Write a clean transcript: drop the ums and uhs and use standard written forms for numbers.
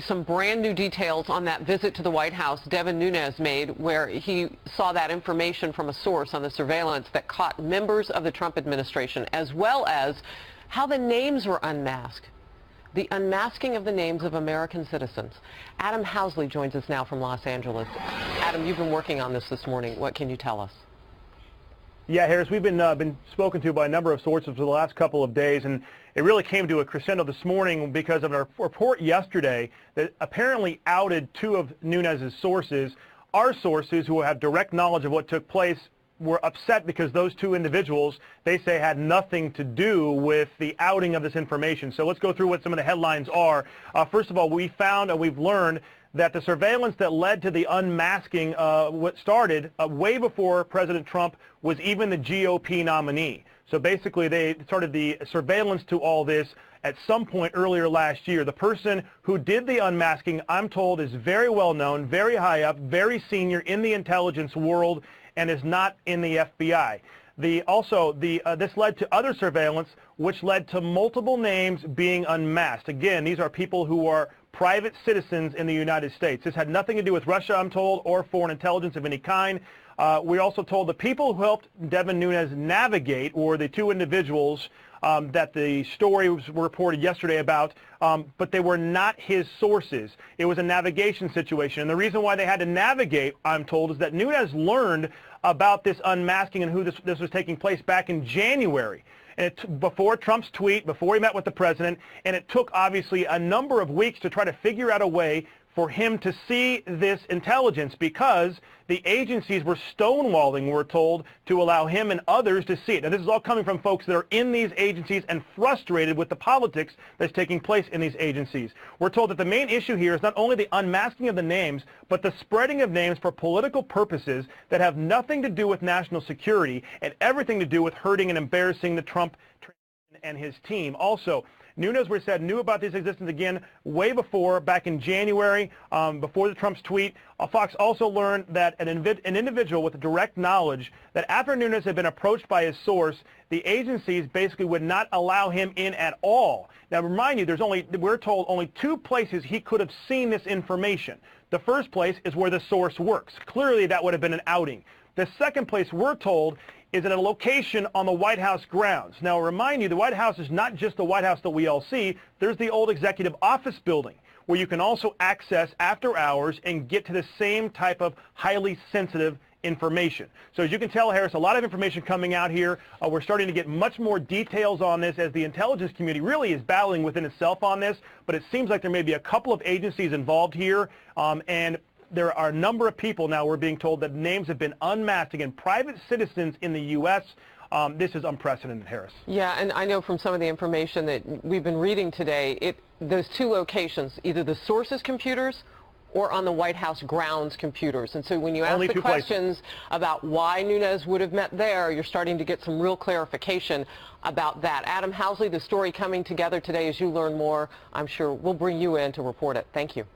Some brand new details on that visit to the White House Devin Nunes made, where he saw that information from a source on the surveillance that caught members of the Trump administration, as well as how the names were unmasked. The unmasking of the names of American citizens. Adam Housley joins us now from Los Angeles. Adam, you've been working on this morning. What can you tell us? Yeah, Harris, we've been spoken to by a number of sources for the last couple of days, and it really came to a crescendo this morning because of a report yesterday that apparently outed two of Nunes' sources. Our sources, who have direct knowledge of what took place, were upset because those two individuals, they say, had nothing to do with the outing of this information. So let's go through what some of the headlines are. First of all, we found and we've learned that the surveillance that led to the unmasking what started way before President Trump was even the GOP nominee. So basically they started the surveillance to all this at some point earlier last year. The person who did the unmasking, I'm told, is very well known, very high up, very senior in the intelligence world, and is not in the FBI. This led to other surveillance, which led to multiple names being unmasked. Again, these are people who are private citizens in the United States. This had nothing to do with Russia, I'm told, or foreign intelligence of any kind. We're also told the people who helped Devin Nunes navigate were the two individuals that the story was reported yesterday about, but they were not his sources. It was a navigation situation. And the reason why they had to navigate, I'm told, is that Nunes learned about this unmasking and who this was taking place back in January. And before Trump's tweet, before he met with the president, and it took obviously a number of weeks to try to figure out a way for him to see this intelligence, because the agencies were stonewalling, we're told, to allow him and others to see it. Now, this is all coming from folks that are in these agencies and frustrated with the politics that's taking place in these agencies. We're told that the main issue here is not only the unmasking of the names, but the spreading of names for political purposes that have nothing to do with national security and everything to do with hurting and embarrassing the Trump and his team. Also, Nunes, we said, knew about this existence again way before, back in January, before the Trump's tweet. Fox also learned that an individual with direct knowledge that after Nunes had been approached by his source, the agencies basically would not allow him in at all. Now, remind you, we're told only two places he could have seen this information. The first place is where the source works. Clearly, that would have been an outing. The second place, we're told, is at a location on the White House grounds. Now, remind you, the White House is not just the White House that we all see. There's the old executive office building, where you can also access after hours and get to the same type of highly sensitive information. So as you can tell, Harris, a lot of information coming out here. We're starting to get much more details on this as the intelligence community really is battling within itself on this, but it seems like there may be a couple of agencies involved here, and there are a number of people now, we're being told, that names have been unmasked. Again, private citizens in the U.S. This is unprecedented, Harris. Yeah, and I know from some of the information that we've been reading today, those two locations, either the source's computers or on the White House grounds computers. And so when you ask the questions about why Nunes would have met there, you're starting to get some real clarification about that. Adam Housley, the story coming together today as you learn more. I'm sure we'll bring you in to report it. Thank you.